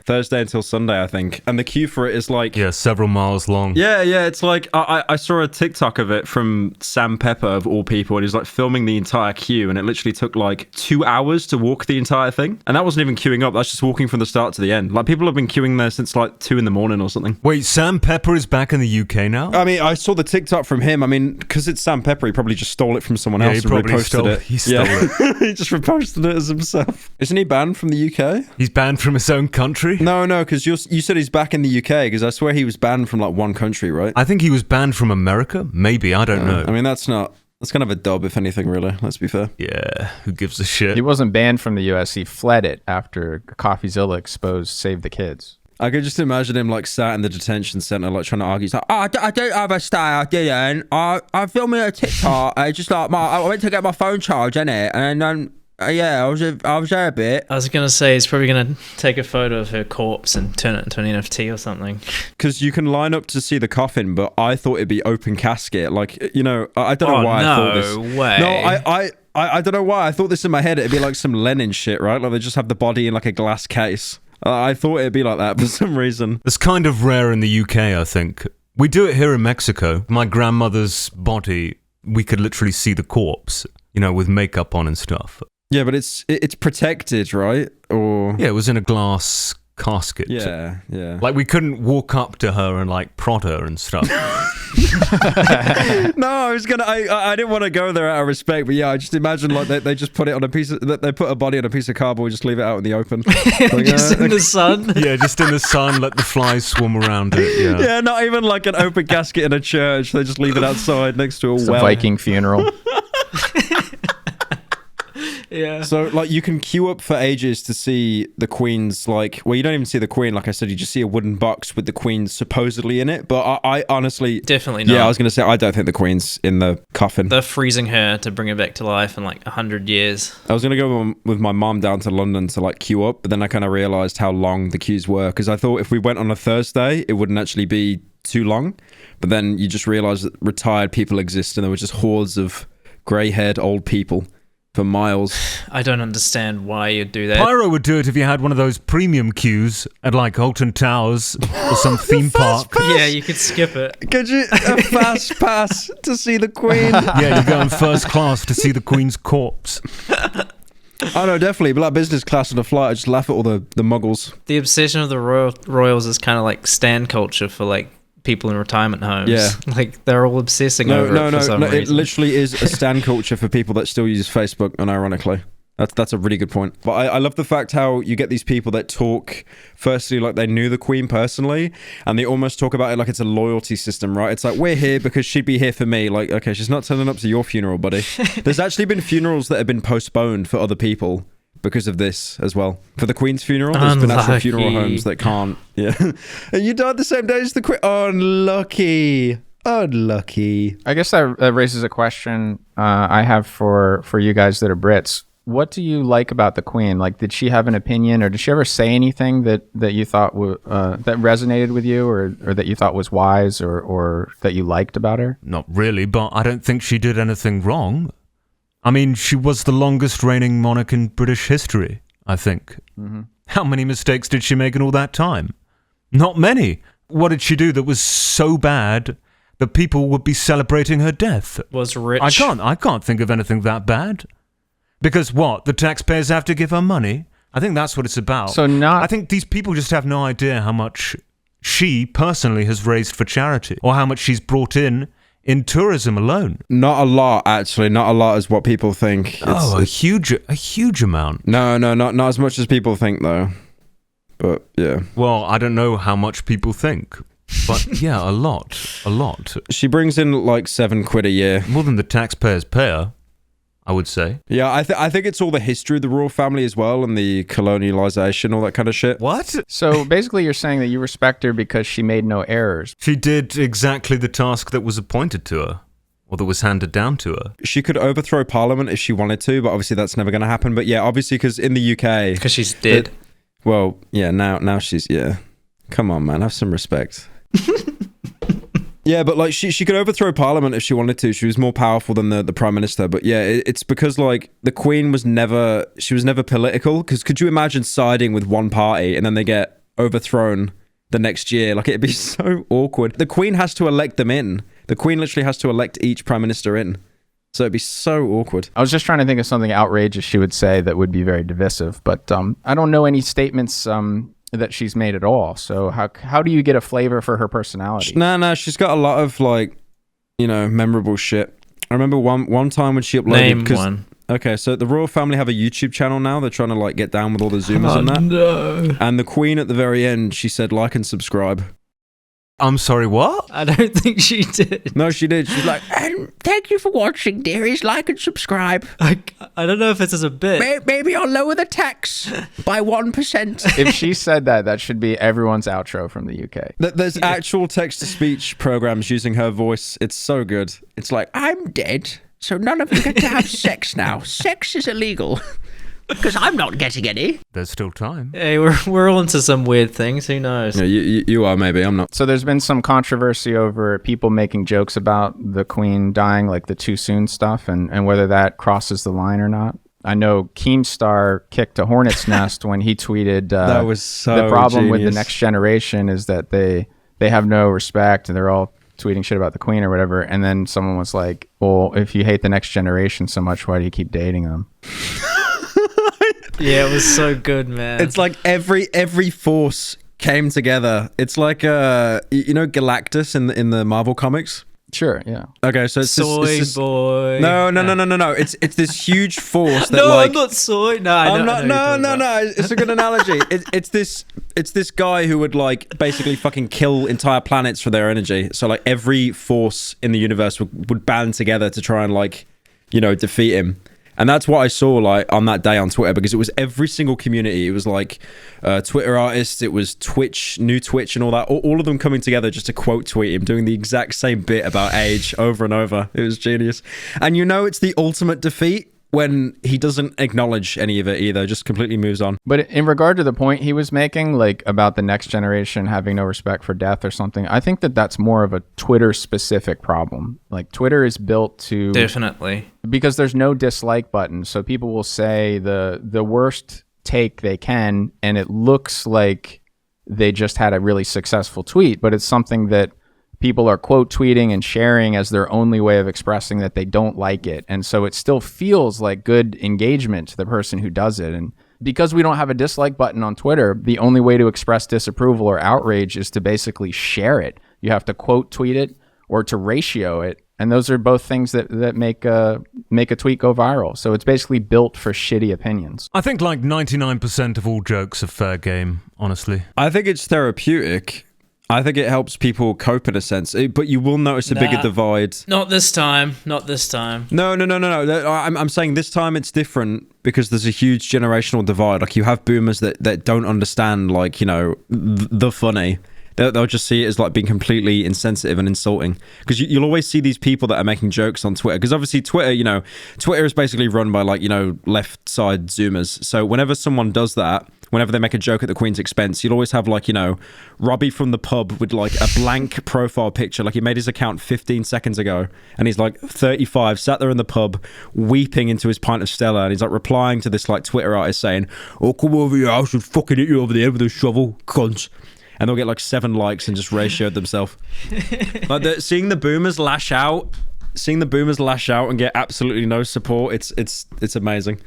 Thursday until Sunday, I think, and the queue for it is like several miles long. Yeah, it's like I saw a TikTok of it from Sam Pepper of all people, and he's like filming the entire queue, and it literally took like 2 hours to walk the entire thing, and that wasn't even queuing up. That's just walking from the start to the end. Like, people have been queuing there since like 2 a.m. or something. Wait, Sam Pepper is back in the UK now? I mean, I saw the TikTok from him. I mean, because it's Sam Pepper, he probably just stole it from someone else and reposted it. He stole it. He just reposted it as himself. Isn't he banned from the UK? He's banned from his own country? No, because you said he's back in the UK, because I swear he was banned from like one country, right? I think he was banned from America. Maybe, I don't know. I mean, that's kind of a dub, if anything, really. Let's be fair. Yeah, who gives a shit? He wasn't banned from the US. He fled it after CoffeeZilla exposed Save the Kids. I could just imagine him like sat in the detention center, like trying to argue. He's like, I don't have a stay. I didn't. I filmed me a TikTok. I just like I went to get my phone charged, innit? And then I was there a bit. I was gonna say he's probably gonna take a photo of her corpse and turn it into an NFT or something. Because you can line up to see the coffin, but I thought it'd be open casket. Like, you know, I don't know why I thought this. No way. No, I don't know why I thought this in my head. It'd be like some Lenin shit, right? Like they just have the body in like a glass case. I thought it'd be like that for some reason. It's kind of rare in the UK, I think. We do it here in Mexico. My grandmother's body, we could literally see the corpse, you know, with makeup on and stuff. Yeah, but it's protected, right? Or yeah, it was in a glass casket. Yeah. Like we couldn't walk up to her and like prod her and stuff. No, I didn't want to go there out of respect, but yeah, I just imagine like they just put it on a piece of, they put a body on a piece of cardboard, just leave it out in the open. Like, just in the sun. Yeah, just in the sun, let the flies swarm around it. Yeah, not even like an open casket in a church. They just leave it outside next to a well. A Viking funeral. Yeah. So like you can queue up for ages to see the Queen's, like, well, you don't even see the Queen, like I said, you just see a wooden box with the Queen supposedly in it. But I honestly definitely not. Yeah, I was gonna say I don't think the Queen's in the coffin. They're freezing her to bring her back to life in like 100 years. I was gonna go with my mom down to London to like queue up, but then I kind of realized how long the queues were, because I thought if we went on a Thursday, it wouldn't actually be too long. But then you just realize that retired people exist, and there were just hordes of grey-haired old people for miles. I don't understand why you'd do that. Pyro would do it if you had one of those premium queues at like Alton Towers or some theme park. Yeah, you could skip it. Could you a fast pass to see the Queen? Yeah, you go in first class to see the Queen's corpse. Oh no, definitely. But like business class on a flight, I just laugh at all the muggles. The obsession of the royals is kind of like stan culture for like people in retirement homes. Yeah. Like they're all obsessing over it for some reason. It literally is a stan culture for people that still use Facebook, unironically. That's a really good point. But I love the fact how you get these people that talk, firstly, like they knew the Queen personally, and they almost talk about it like it's a loyalty system, right? It's like, we're here because she'd be here for me. Like, okay, she's not turning up to your funeral, buddy. There's actually been funerals that have been postponed for other people because of this as well. For the Queen's funeral, there's been actual funeral homes that can't. Yeah. And you died the same day as the Queen. Unlucky. I guess that raises a question I have for you guys that are Brits. What do you like about the Queen? Like, did she have an opinion, or did she ever say anything that you thought that resonated with you, or that you thought was wise, or that you liked about her? Not really, but I don't think she did anything wrong. I mean, she was the longest reigning monarch in British history, I think. Mm-hmm. How many mistakes did she make in all that time? Not many. What did she do that was so bad that people would be celebrating her death? Was rich. I can't think of anything that bad. Because what? The taxpayers have to give her money? I think that's what it's about. I think these people just have no idea how much she personally has raised for charity, or how much she's brought in tourism alone. Not a lot, actually. Not a lot as what people think. A huge amount. No, not as much as people think, though. But yeah. Well, I don't know how much people think. But yeah, a lot. She brings in like £7 a year. More than the taxpayers pay her, I would say. Yeah, I think it's all the history of the royal family as well, and the colonialization, all that kind of shit. What? So basically you're saying that you respect her because she made no errors. She did exactly the task that was appointed to her, or that was handed down to her. She could overthrow Parliament if she wanted to, but obviously that's never going to happen. But yeah, obviously because in the UK... Because she's dead. Well, yeah, now she's... Yeah. Come on, man, have some respect. Yeah, but like she could overthrow Parliament if she wanted to. She was more powerful than the Prime Minister. But yeah, it's because like the Queen was never political. Because could you imagine siding with one party and then they get overthrown the next year? Like it'd be so awkward. The Queen has to elect them in. The Queen literally has to elect each Prime Minister in. So it'd be so awkward. I was just trying to think of something outrageous she would say that would be very divisive. But I don't know any statements that she's made at all. So how do you get a flavor for her personality? No, she's got a lot of like, memorable shit. I remember one time when she uploaded... Name one. Okay, so the royal family have a YouTube channel now. They're trying to like get down with all the Zoomers and that. No. And the Queen at the very end, she said like and subscribe. I'm sorry, what? I don't think she did. No, she did. She's like, thank you for watching, dearies. Like and subscribe. I don't know if it's as a bit. Maybe I'll lower the tax by 1%. If she said that should be everyone's outro from the UK. There's actual text-to-speech programs using her voice. It's so good. It's like, I'm dead, so none of you get to have sex now. Sex is illegal. Because I'm not getting any. There's still time. Hey, we're all into some weird things. Who knows? Yeah, you are, maybe. I'm not. So there's been some controversy over people making jokes about the Queen dying, like the too soon stuff, and whether that crosses the line or not. I know Keemstar kicked a hornet's nest when he tweeted that was so the problem genius. With the next generation is that they have no respect and they're all tweeting shit about the Queen or whatever. And then someone was like, well, if you hate the next generation so much, why do you keep dating them? Yeah, it was so good, man. It's like every force came together. It's like Galactus in the Marvel comics. Sure, yeah. Okay, so it's soy this boy. No. It's this huge force that I'm not soy. No, I'm not. No. It's a good analogy. It's this guy who would like basically fucking kill entire planets for their energy. So like every force in the universe would band together to try and like, defeat him. And that's what I saw like on that day on Twitter, because it was every single community. It was like Twitter artists, it was Twitch, new Twitch and all that. All of them coming together just to quote tweet him, doing the exact same bit about age over and over. It was genius. And it's the ultimate defeat when he doesn't acknowledge any of it either, just completely moves on. But in regard to the point he was making, like about the next generation having no respect for death or something, I think that's more of a Twitter specific problem. Like Twitter is built to... Definitely. Because there's no dislike button. So people will say the worst take they can, and it looks like they just had a really successful tweet, but it's something that people are quote tweeting and sharing as their only way of expressing that they don't like it. And so it still feels like good engagement to the person who does it. And because we don't have a dislike button on Twitter, the only way to express disapproval or outrage is to basically share it. You have to quote tweet it or to ratio it. And those are both things that make a tweet go viral. So it's basically built for shitty opinions. I think like 99% of all jokes are fair game, honestly. I think it's therapeutic. I think it helps people cope in a sense. But you will notice a bigger divide. Not this time. Not this time. No. I'm saying this time it's different because there's a huge generational divide. Like you have boomers that don't understand, like, you know, the funny. They'll just see it as like being completely insensitive and insulting, because you'll always see these people that are making jokes on Twitter, because obviously Twitter is basically run by, like, you know, left side zoomers. So whenever someone does that, whenever they make a joke at the Queen's expense, you'll always have, like, you know, Robbie from the pub with like a blank profile picture, like he made his account 15 seconds ago and he's like 35, sat there in the pub weeping into his pint of Stella, and he's like replying to this like Twitter artist saying, "Oh, come over here, I should fucking hit you over the head with a shovel, cunts." And they'll get like 7 likes and just ratioed themselves. Like seeing the boomers lash out and get absolutely no support, it's amazing.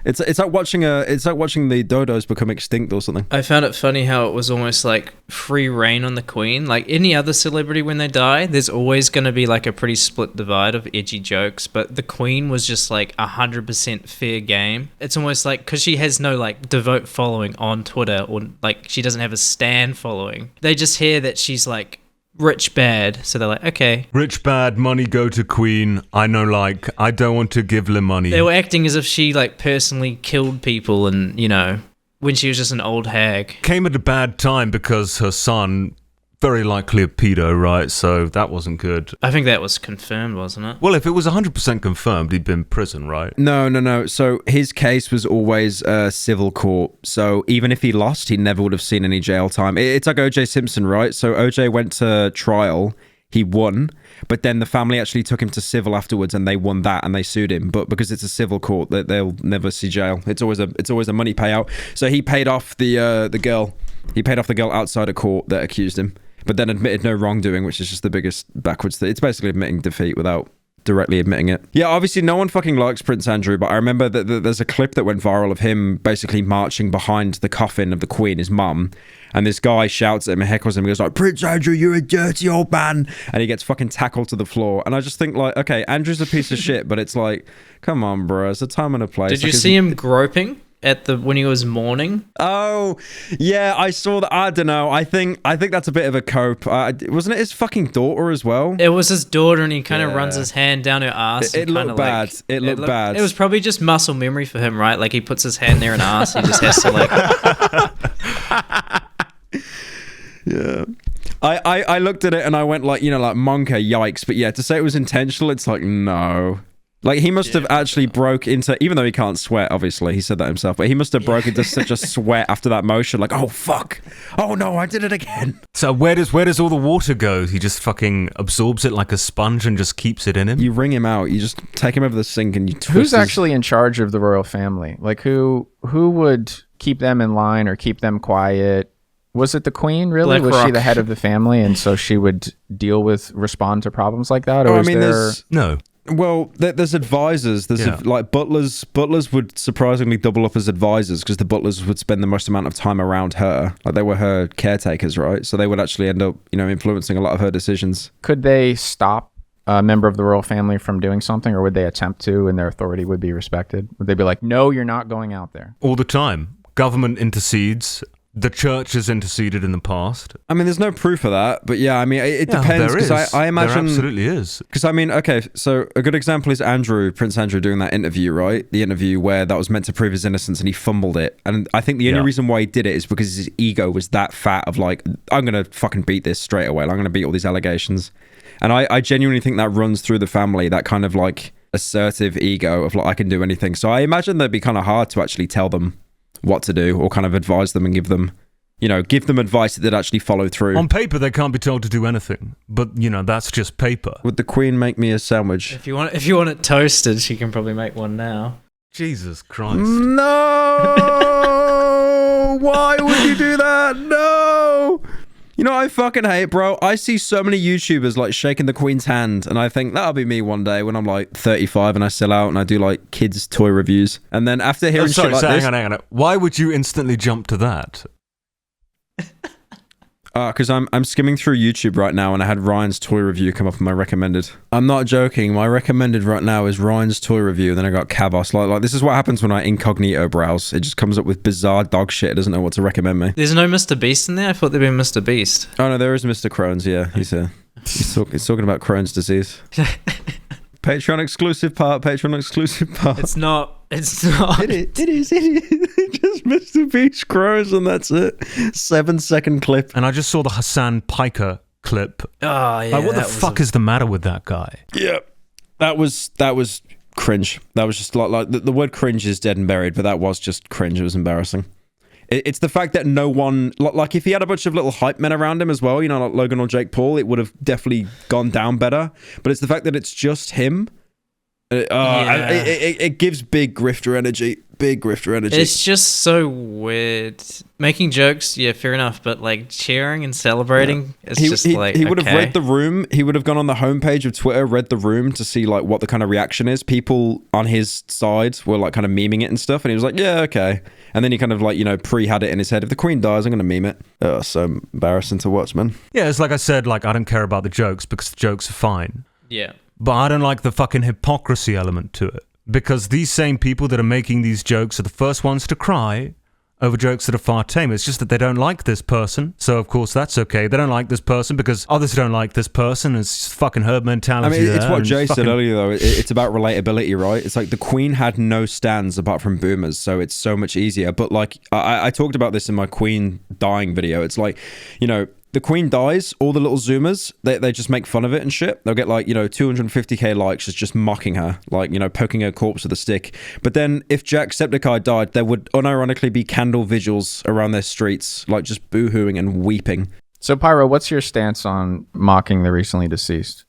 It's like watching the dodos become extinct or something. I found it funny how it was almost like free reign on the Queen. Like any other celebrity, when they die, there's always going to be like a pretty split divide of edgy jokes. But the Queen was just like 100% fair game. It's almost like, because she has no like devout following on Twitter, or like she doesn't have a stan following. They just hear that she's like rich bad, so they're like, okay, rich bad, money go to Queen. I know, like, I don't want to give her money. They were acting as if she like personally killed people, and, you know, when she was just an old hag. Came at a bad time because her son, very likely a pedo, right? So that wasn't good. I think that was confirmed, wasn't it? Well, if it was 100% confirmed, he'd been in prison, right? No. So his case was always civil court. So even if he lost, he never would have seen any jail time. It's like O.J. Simpson, right? So O.J. went to trial, he won, but then the family actually took him to civil afterwards, and they won that, and they sued him. But because it's a civil court, they'll never see jail. It's always a money payout. So he paid off the girl. He paid off the girl outside of court that accused him, but then admitted no wrongdoing, which is just the biggest backwards thing. It's basically admitting defeat without directly admitting it. Yeah, obviously no one fucking likes Prince Andrew, but I remember that there's a clip that went viral of him basically marching behind the coffin of the Queen, his mum, and this guy shouts at him and heckles him. He goes like, "Prince Andrew, you're a dirty old man," and he gets fucking tackled to the floor. And I just think, like, okay, Andrew's a piece of shit, but it's like, come on, bro, it's a time and a place. Did you see him groping when he was mourning? Oh yeah, I saw that. I don't know, I think that's a bit of a cope. Wasn't it his fucking daughter as well? It was his daughter, and he kind of runs his hand down her ass. It looked bad. It looked bad. It was probably just muscle memory for him, right? Like he puts his hand there in ass, he just has to like yeah. I looked at it and I went like, you know, like, Monka, yikes. But yeah, to say it was intentional, it's like, no. Like, he must have actually broke into, even though he can't sweat, obviously, he said that himself, but he must have broke into such a sweat after that motion, like, oh fuck, oh no, I did it again. So where does all the water go? He just fucking absorbs it like a sponge and just keeps it in him? You wring him out, you just take him over the sink and you twist Who's actually in charge of the royal family? Like, who would keep them in line or keep them quiet? Was it the Queen, really? Was she the head of the family, and so she would respond to problems like that? Or No. Well, there's advisors. There's like butlers. Butlers would surprisingly double up as advisors, because the butlers would spend the most amount of time around her. Like, they were her caretakers, right? So they would actually end up, you know, influencing a lot of her decisions. Could they stop a member of the royal family from doing something, or would they attempt to, and their authority would be respected? Would they be like, no, you're not going out there? All the time. Government intercedes. The church has interceded in the past. I mean, there's no proof of that, but yeah, I mean, it depends. Because I imagine there absolutely is. Because I mean, okay, so a good example is Prince Andrew doing that interview, right? The interview where that was meant to prove his innocence and he fumbled it. And I think the only reason why he did it is because his ego was that fat of like, I'm gonna fucking beat this straight away. I'm gonna beat all these allegations. And I genuinely think that runs through the family, that kind of like assertive ego of like, I can do anything. So I imagine that'd be kind of hard to actually tell them what to do, or kind of advise them and give them advice that they'd actually follow through. On paper, they can't be told to do anything, but you know, that's just paper. Would the Queen make me a sandwich? If you want it toasted, she can probably make one now. Jesus Christ. No! Why would you do that? No! You know what I fucking hate, bro? I see so many YouTubers like shaking the Queen's hand, and I think that'll be me one day when I'm like 35 and I sell out and I do like kids' toy reviews. And then after hearing shit like this... hang on. Why would you instantly jump to that? Because I'm skimming through YouTube right now and I had Ryan's toy review come up in my recommended. I'm not joking. My recommended right now is Ryan's toy review. Then I got Kavos. Like this is what happens when I incognito browse. It just comes up with bizarre dog shit. It doesn't know what to recommend me. There's no Mr. Beast in there? I thought there'd be Mr. Beast. Oh no, there is Mr. Crohn's. Yeah, he's talking about Crohn's disease. Patreon exclusive part. It's not. It is. Just Mr. Beast Crows and that's it. 7-second clip. And I just saw the Hassan Piker clip. Oh, yeah. Like, what the fuck is the matter with that guy? Yeah. That was cringe. That was just like the word cringe is dead and buried, but that was just cringe. It was embarrassing. It's the fact that no one, like if he had a bunch of little hype men around him as well, you know, like Logan or Jake Paul, it would have definitely gone down better. But it's the fact that it's just him. It gives big grifter energy. It's just so weird. Making jokes, yeah, fair enough, but like cheering and celebrating, it's he would have read the room. He would have gone on the homepage of Twitter, read the room to see like what the kind of reaction is. People on his side were like kind of memeing it and stuff, and he was like, yeah, okay. And then he kind of like, you know, had it in his head. If the Queen dies, I'm going to meme it. Oh, so embarrassing to watch, man. Yeah, it's like I said, like I don't care about the jokes because the jokes are fine. Yeah. But I don't like the fucking hypocrisy element to it. Because these same people that are making these jokes are the first ones to cry over jokes that are far tamer. It's just that they don't like this person. So, of course, that's okay. They don't like this person because others don't like this person. It's fucking herd mentality. I mean, it's what Jay said earlier, though. It's about relatability, right? It's like the Queen had no stands apart from boomers, so it's so much easier. But, like, I talked about this in my Queen dying video. It's like, you know, the Queen dies, all the little Zoomers, they just make fun of it and shit. They'll get like, you know, 250k likes just mocking her, like, you know, poking her corpse with a stick. But then if Jacksepticeye died, there would unironically be candle vigils around their streets, like just boo-hooing and weeping. So, Pyro, what's your stance on mocking the recently deceased?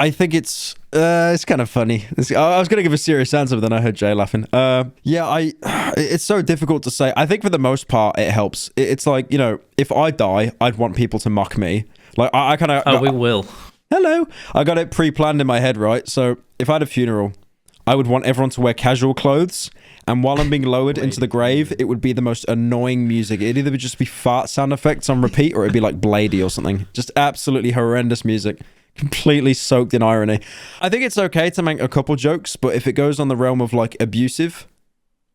I think it's kind of funny. I was going to give a serious answer, but then I heard Jay laughing. It's so difficult to say. I think for the most part, it helps. It's like, you know, if I die, I'd want people to mock me. Like, I kind of... Oh, we will. Hello. I got it pre-planned in my head, right? So if I had a funeral, I would want everyone to wear casual clothes. And while I'm being lowered into the grave, it would be the most annoying music. It'd either just be fart sound effects on repeat, or it'd be like Bladey or something. Just absolutely horrendous music. Completely soaked in irony. I think it's okay to make a couple jokes, but if it goes on the realm of like abusive,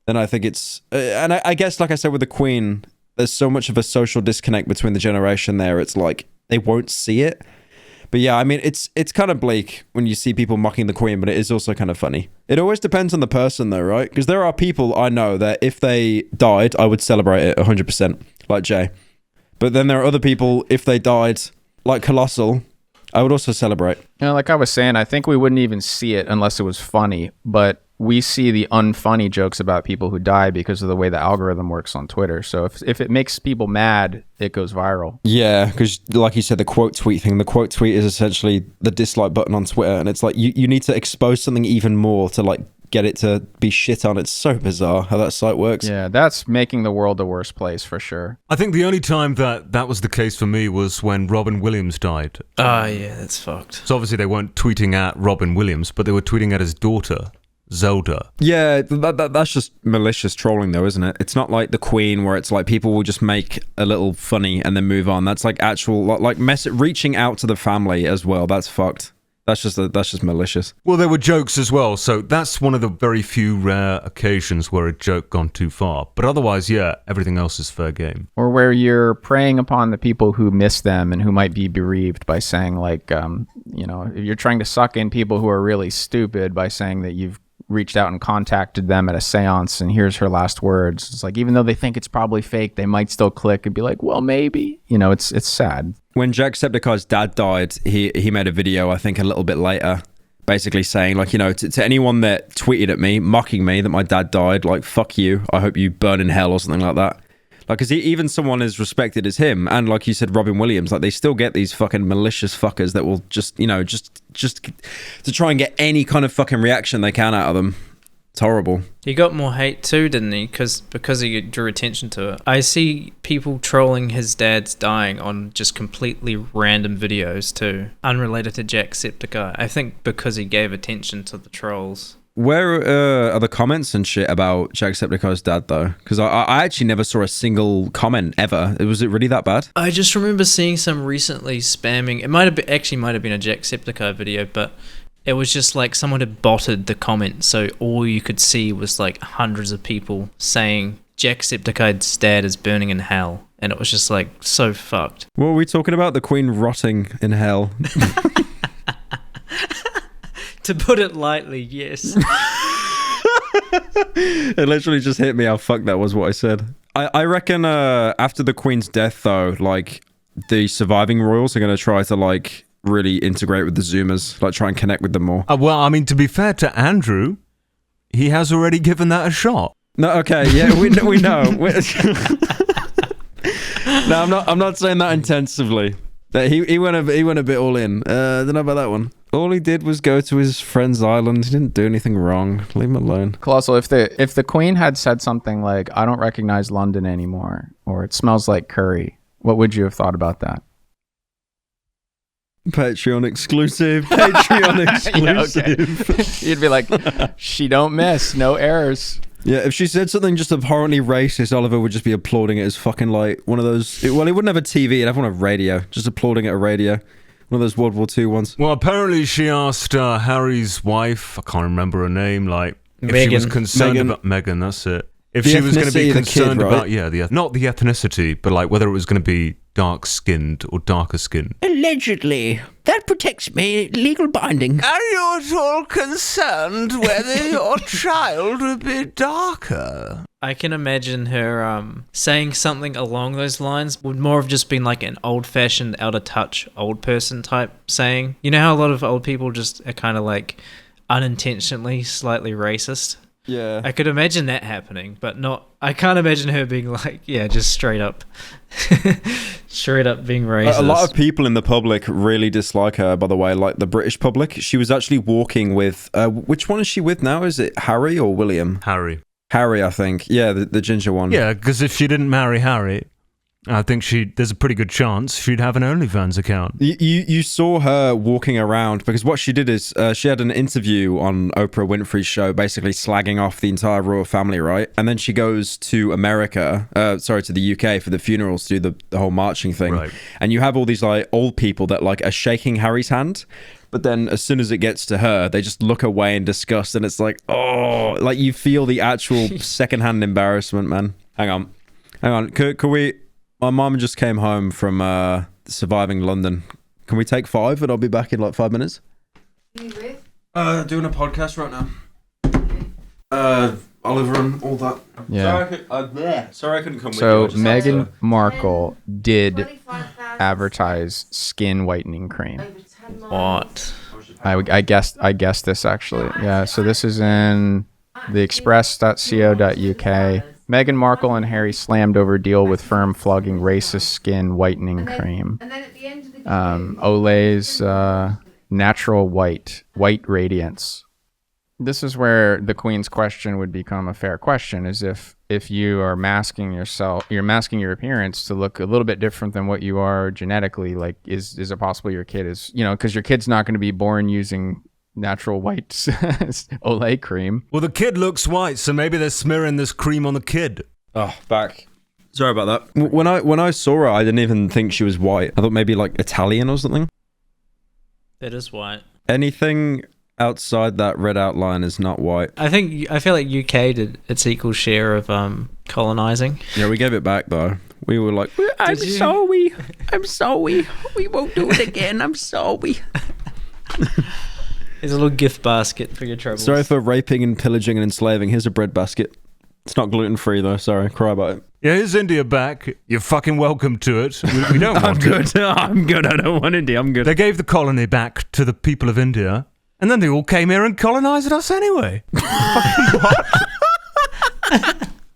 then I think it's... and I guess, like I said with the Queen, there's so much of a social disconnect between the generation there. It's like they won't see it. But yeah, I mean, it's kind of bleak when you see people mocking the Queen, but it is also kind of funny. It always depends on the person though, right? Because there are people I know that if they died, I would celebrate it 100%, like Jay. But then there are other people, if they died, like Colossal, I would also celebrate. You know, like I was saying, I think we wouldn't even see it unless it was funny, but we see the unfunny jokes about people who die because of the way the algorithm works on Twitter. So if it makes people mad, it goes viral. Yeah, because like you said, the quote tweet thing, the quote tweet is essentially the dislike button on Twitter, and it's like you need to expose something even more to like get it to be shit on. It's so bizarre how that site works. Yeah, that's making the world a worse place for sure. I think the only time that was the case for me was when Robin Williams died. Oh, yeah, that's fucked. So obviously they weren't tweeting at Robin Williams, but they were tweeting at his daughter, Zelda. Yeah, that's just malicious trolling though, isn't it? It's not like the Queen where it's like people will just make a little funny and then move on. That's like actual, like reaching out to the family as well. That's fucked. That's just malicious. Well, there were jokes as well, so that's one of the very few rare occasions where a joke gone too far. But otherwise, yeah, everything else is fair game. Or where you're preying upon the people who miss them and who might be bereaved by saying like, you know, if you're trying to suck in people who are really stupid by saying that you've reached out and contacted them at a seance and here's her last words. It's like, even though they think it's probably fake, they might still click and be like, well, maybe. You know, it's sad. When Jacksepticeye's dad died, he made a video, I think a little bit later, basically saying like, you know, to anyone that tweeted at me, mocking me that my dad died, like, fuck you, I hope you burn in hell or something like that. Like, because even someone as respected as him, and like you said, Robin Williams, like they still get these fucking malicious fuckers that will just, you know, just to try and get any kind of fucking reaction they can out of them. It's horrible. He got more hate too, didn't he? Because he drew attention to it. I see people trolling his dad's dying on just completely random videos too, unrelated to Jacksepticeye. I think because he gave attention to the trolls. Where are the comments and shit about Jacksepticeye's dad though? Because I actually never saw a single comment ever. Was it really that bad? I just remember seeing some recently spamming. It might have been a Jacksepticeye video, but it was just like someone had botted the comment, so all you could see was like hundreds of people saying Jacksepticeye's dad is burning in hell, and it was just like so fucked. What were we talking about? The Queen rotting in hell. To put it lightly, yes. It literally just hit me how fucked that was what I said. I reckon after the Queen's death though, like the surviving royals are going to try to like really integrate with the Zoomers, like try and connect with them more. Well, I mean, to be fair to Andrew, he has already given that a shot. No, okay, yeah, we know. No, I'm not saying that intensively. He went a bit all in. I don't know about that one. All he did was go to his friend's island. He didn't do anything wrong. Leave him alone. Colossal, if the Queen had said something like, "I don't recognize London anymore," or "It smells like curry," what would you have thought about that? Patreon exclusive. Patreon exclusive. Yeah, okay. You'd be like, "She don't miss, no errors." Yeah, if she said something just abhorrently racist, Oliver would just be applauding it as fucking like one of those. Well, he wouldn't have a TV, he'd have one of radio, just applauding at a radio. One of those World War II ones. Well, apparently she asked Harry's wife, I can't remember her name, like, if Meghan. she was concerned about Meghan, that's it. If she was going to be concerned about, not the ethnicity, but like whether it was going to be dark-skinned or darker-skinned. Allegedly. That protects me. Legal binding. Are you at all concerned whether your child would be darker? I can imagine her saying something along those lines would more have just been like an old-fashioned, out-of-touch, old person type saying. You know how a lot of old people just are kind of like unintentionally slightly racist? Yeah. I could imagine that happening, but not. I can't imagine her being like, yeah, just straight up being racist. A lot of people in the public really dislike her, by the way, like the British public. She was actually walking with, which one is she with now? Is it Harry or William? Harry, I think. Yeah, the ginger one. Yeah, because if she didn't marry Harry, I think there's a pretty good chance she'd have an OnlyFans account. You saw her walking around because what she did is she had an interview on Oprah Winfrey's show basically slagging off the entire royal family, right? And then she goes to America, to the UK for the funerals to do the whole marching thing. Right. And you have all these like old people that like are shaking Harry's hand. But then as soon as it gets to her, they just look away in disgust. And it's like, oh, like you feel the actual secondhand embarrassment, man. Hang on. Could we... My mum just came home from surviving London. Can we take 5 and I'll be back in like 5 minutes? Who you with? Doing a podcast right now. Oliver and all that. Yeah. Sorry I couldn't come with you. So I just had Meghan to- Markle did 25,000 advertise skin whitening cream. over 10 miles. What? I guessed this actually. Yeah. So this is in theexpress.co.uk. Meghan Markle and Harry slammed over deal with firm flogging racist skin whitening cream. And then at the end of the Olay's natural white radiance. This is where the Queen's question would become a fair question, is if you are masking yourself, you're masking your appearance to look a little bit different than what you are genetically. Like, is it possible your kid is, because your kid's not going to be born using natural white Olay cream. Well, the kid looks white, so maybe they're smearing this cream on the kid. Oh, back. Sorry about that. When I saw her, I didn't even think she was white. I thought maybe like Italian or something. That is white. Anything outside that red outline is not white. I feel like UK did its equal share of colonizing. Yeah, we gave it back though. We were like, I'm sorry. We won't do it again. I'm sorry. There's a little gift basket for your troubles. sorry for raping and pillaging and enslaving. Here's a bread basket. It's not gluten-free though. Sorry, cry about it. Yeah, here's India back. You're fucking welcome to it. We don't want I'm good. it. I'm good. I don't want India. I'm good. They gave the colony back to the people of India, and then they all came here and colonized us anyway. Fucking what?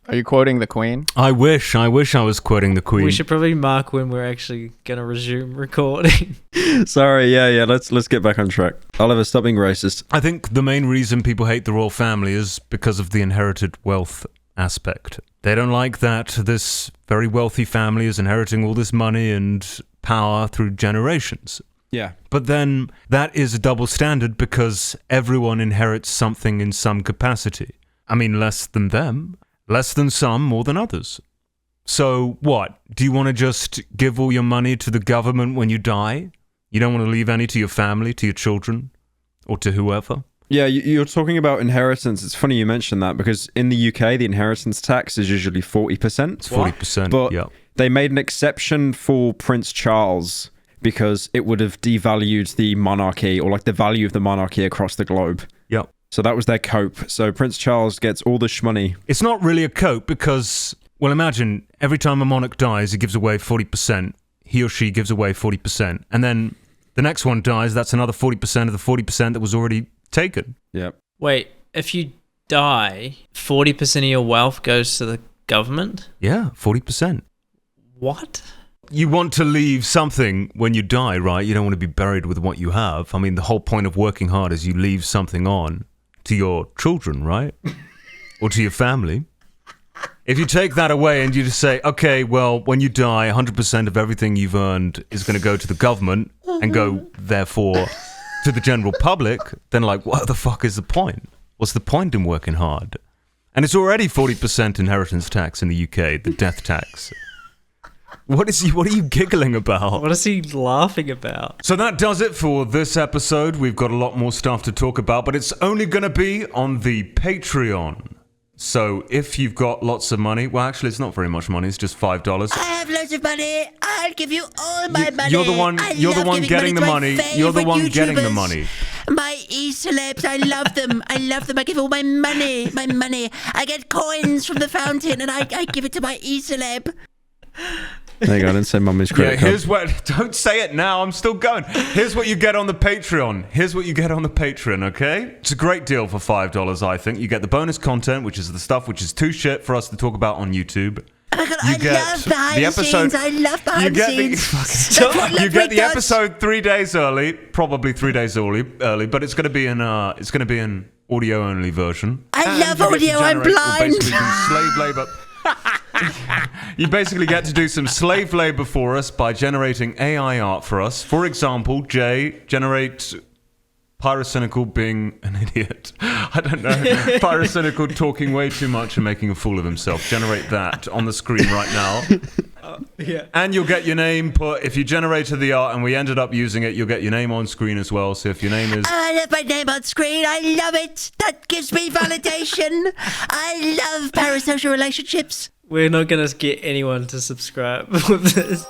Are you quoting the Queen? I wish I was quoting the Queen. We should probably mark when we're actually going to resume recording. Sorry, yeah. Let's get back on track. Oliver, stop being racist. I think the main reason people hate the royal family is because of the inherited wealth aspect. They don't like that this very wealthy family is inheriting all this money and power through generations. Yeah. But then that is a double standard because everyone inherits something in some capacity. I mean, less than them, less than some, more than others. So what? Do you want to just give all your money to the government when you die? You don't want to leave any to your family, to your children, or to whoever? Yeah, you're talking about inheritance. It's funny you mentioned that because in the UK, the inheritance tax is usually 40%. It's 40%, but yeah. They made an exception for Prince Charles because it would have devalued the monarchy or like the value of the monarchy across the globe. Yep. So that was their cope. So Prince Charles gets all the shmoney. It's not really a cope because, well, imagine every time a monarch dies, he gives away 40%. He or she gives away 40%. And then the next one dies, that's another 40% of the 40% that was already taken. Yep. Wait, if you die, 40% of your wealth goes to the government? Yeah, 40%. What? You want to leave something when you die, right? You don't want to be buried with what you have. I mean, the whole point of working hard is you leave something on to your children, right? Or to your family. If you take that away and you just say, okay, well, when you die, 100% of everything you've earned is going to go to the government and go, therefore, to the general public, then like, what the fuck is the point? What's the point in working hard? And it's already 40% inheritance tax in the UK, the death tax. What are you giggling about? What is he laughing about? So that does it for this episode. We've got a lot more stuff to talk about, but it's only going to be on the Patreon. So if you've got lots of money, well, actually, it's not very much money. It's just $5. I have loads of money. I'll give you all my money. You're the one. You're the one getting the money. You're the one getting the money. My e-celebs, I love them. I love them. I give all my money. My money. I get coins from the fountain, and I give it to my e-celeb. There you go. I didn't say mummy's credit card. Here's what. Don't say it now. I'm still going. Here's what you get on the Patreon. Okay? It's a great deal for $5. I think you get the bonus content, which is the stuff which is too shit for us to talk about on YouTube. Oh my God, I love behind the scenes. I love behind the scenes. You get the episode 3 days early, probably 3 days early, but it's going to be in audio only version. I love audio. I'm blind. Slave labor. You basically get to do some slave labor for us by generating AI art for us. For example, Jay, generate Pyrocynical being an idiot. I don't know. Pyrocynical talking way too much and making a fool of himself. Generate that on the screen right now. Yeah. And you'll get your name put, if you generated the art and we ended up using it, you'll get your name on screen as well. So if your name is... I love my name on screen. I love it. That gives me validation. I love parasocial relationships. We're not going to get anyone to subscribe with this.